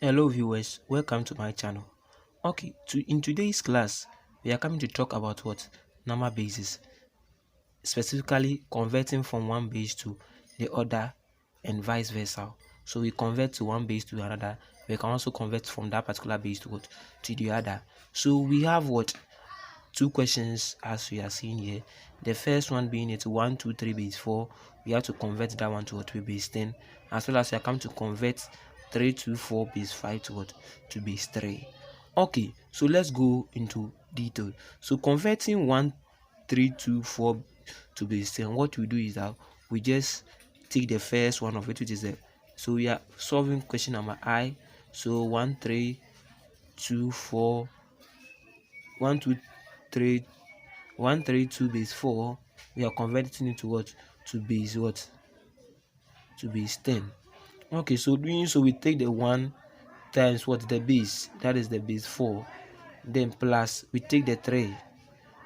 Hello viewers, welcome to my channel. In today's class, we are coming to talk about what? Number bases, specifically converting from one base to the other and vice versa. So we convert to one base to another. We can also convert from that particular base to what? To the other. So we have what? Two questions as we are seeing here. The first one being it 1, 2, 3 base 4. We have to convert that one to what? To base 10. As well as we are coming to convert 3 to 4 base 5 to what? To base 3. Okay, so let's go into detail. So converting 1, 3, 2, 4 to base 10, what we do is that we just take the first one of it, which is the, so we are solving question number I. So 1, 3, 2, 4, 1, 2, 3, 1, 3, 2 base 4. We are converting it to what? To base what? To base 10. Okay, so doing so, we take the 1 times what? The base, that is the base 4. Then plus, we take the 3,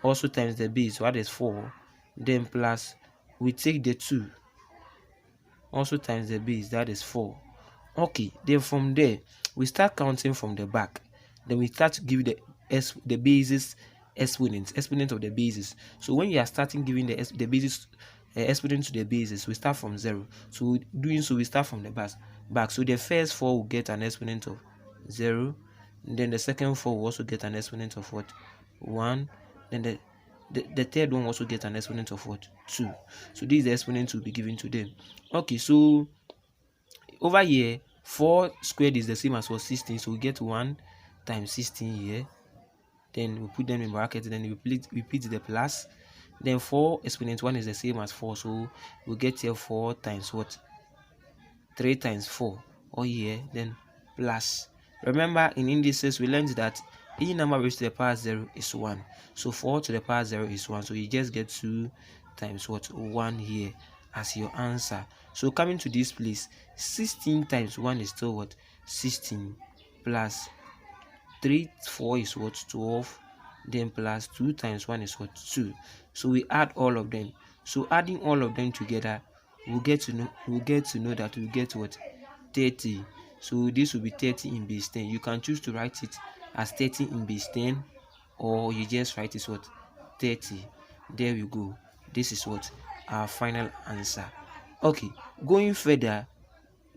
also times the base, what is 4. Then plus, we take the 2, also times the base, that is 4. Okay, then from there, we start counting from the back. Then we start to give the bases exponent of the bases. So when you are starting giving the bases exponent to the bases, we start from 0. So doing so, we start from the back. So the first 4 will get an exponent of 0. And then the second 4 will also get an exponent of what? 1. Then the third one also get an exponent of what? 2. So these exponents will be given to them. Okay, so over here 4 squared is the same as what? 16. So we get 1 times 16 here. Then we put them in brackets. Then we repeat the plus. Then 4 exponent 1 is the same as 4. So we get here 4 times what? 3 times 4. Or here, then plus. Remember, in indices we learned that any number raised to the power 0 is 1. So 4 to the power 0 is 1. So you just get 2 times what? 1 here as your answer. So coming to this place, 16 times 1 is still what? 16, plus 3, 4 is what? 12. Then plus 2 times 1 is what? 2. So we add all of them. So adding all of them together, we'll get to know that we get what? 30. So this will be 30 in base 10. You can choose to write it as 30 in base 10, or you just write it what? 30. There we go. This is what? Our final answer. Okay, going further,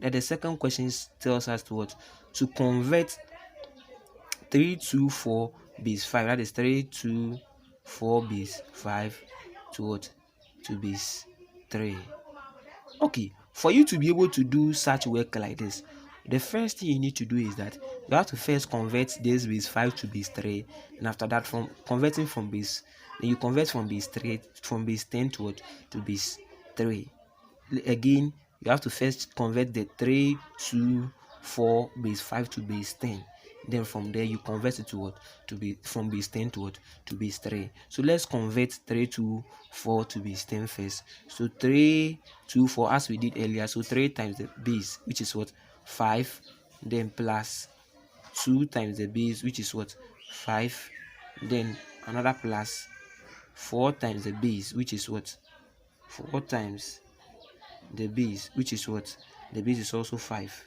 that the second question tells us to what? To convert 3 to 4 base 5. That is 3 to 4 base 5 to what? To base 3. Okay, for you to be able to do such work like this, the first thing you need to do is that you have to first convert this base 5 to base 3, and after that, from converting from base, then you convert from base 3, from base 10 to what? To base 3. Again, you have to first convert the 3 to 4 base 5 to base 10. Then from there you convert it to what? To be from base 10 to what? To base 3. So let's convert 3 to 4 to base 10 first. So 3 to 4, as we did earlier. So 3 times the base, which is what? 5. Then plus 2 times the base, which is what? 5. Then another plus 4 times the base, which is what? 4 times the base, which is what? The base is also 5.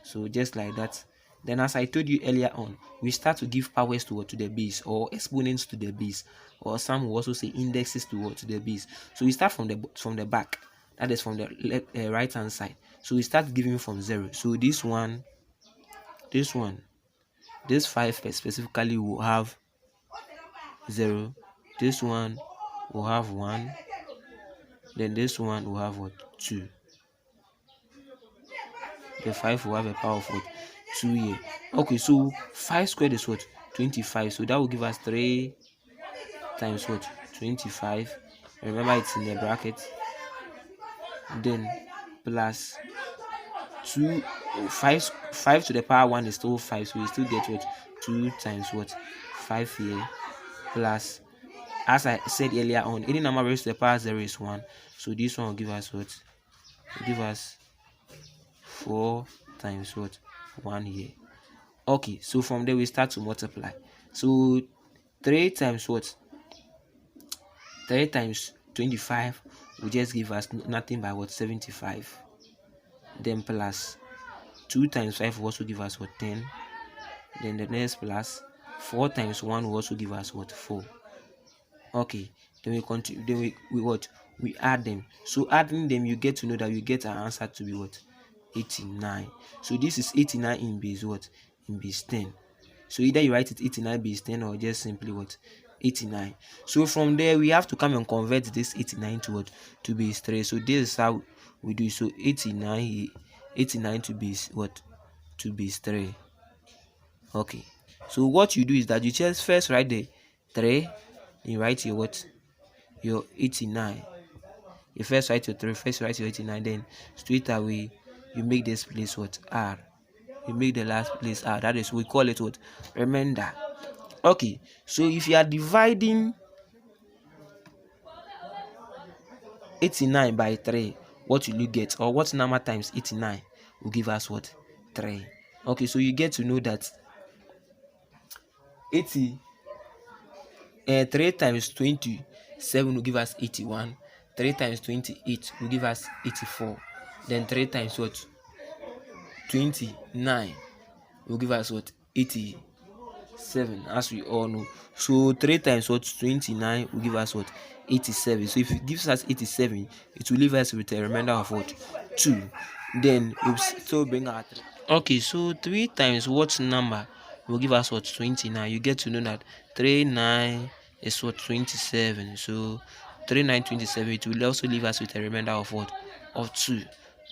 So just like that. Then, as I told you earlier on, we start to give powers to what? To the base, or exponents to the base, or some will also say indexes to what? To the base. So we start from the back, that is from the right hand side. So we start giving from 0. So this 5 specifically will have 0. This one will have 1. Then this one will have what? 2. The 5 will have a power of what? 2 here. Okay, so 5 squared is what? 25. So that will give us 3 times what? 25. Remember, it's in the bracket. Then plus 2, 5 to the power 1 is still 5. So we still get what? 2 times what? 5 here. Plus, as I said earlier on, any number raised to the power 0 is 1. So this one will give us what? Will give us 4 times what? 1 here. Okay, so from there we start to multiply. So 3 times what? 3 times 25 will just give us nothing but what? 75. Then plus 2 times 5 will also give us what? 10. Then the next plus 4 times 1 will also give us what? 4. Okay, then we continue, then we what? We add them. So adding them, you get to know that you get our answer to be what? 89. So this is 89 in base what? In base 10. So either you write it 89 base 10 or just simply what? 89. So from there we have to come and convert this 89 to what? To base 3. So this is how we do. So 89 to base what? To base 3. Okay, so what you do is that you just first write the 3, you write your what? Your 89. You first write your 3, first write your 89, then straight away you make this place what? R. You make the last place R. That is, we call it what? Remainder. Okay, so if you are dividing 89 by 3, what will you get? Or what number times 89 will give us what? 3. Okay, so you get to know that 3 times 27 will give us 81. 3 times 28 will give us 84. Then 3 times what? 29 will give us what? 87, as we all know. So 3 times what? 29 will give us what? 87. So if it gives us 87, it will leave us with a remainder of what? 2. Then we'll still bring our 3. Okay, so 3 times what number will give us what? 29. You get to know that 39 is what? 27. So 39 27, it will also leave us with a remainder of what? Of 2.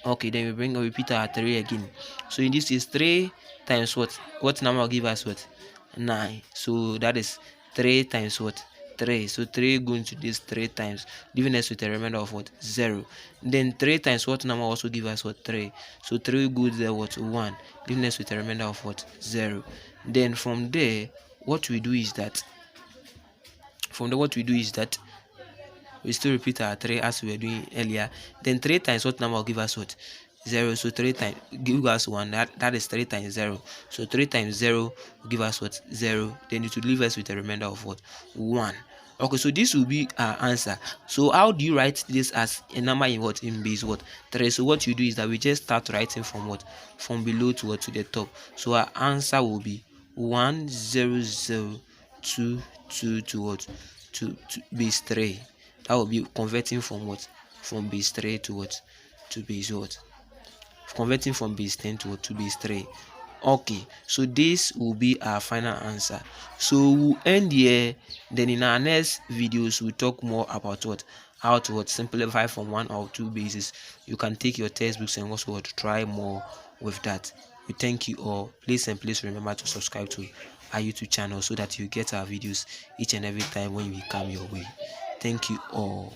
Okay, then we repeat our 3 again. So in this is 3 times what? What number will give us what? 9. So that is 3 times what? 3. So 3 going to this 3 times, leaving us with a remainder of what? 0. Then 3 times what number also give us what? 3. So 3 goes there what? 1, leaving us with a remainder of what? 0. Then from there, what we do is that we still repeat our 3 as we were doing earlier. Then 3 times what number will give us what? 0. So 3 times give us 1. That is 3 times 0. So 3 times 0 will give us what? 0. Then it will leave us with a remainder of what? 1. Okay, so this will be our answer. So how do you write this as a number in what? In base what? 3. So what you do is that we just start writing from what? From below to what? To the top. So our answer will be 10022 to what? To base 3. That will be converting from what? From base 3 to what? To base what? Converting from base 10 to what? To base 3. Okay, so this will be our final answer. So we'll end here. Then in our next videos we'll talk more about what? How to what? Simplify from 1 or 2 bases. You can take your textbooks and also what? Try more with that. We thank you all. Please remember to subscribe to our YouTube channel so that you get our videos each and every time when we come your way. Thank you all.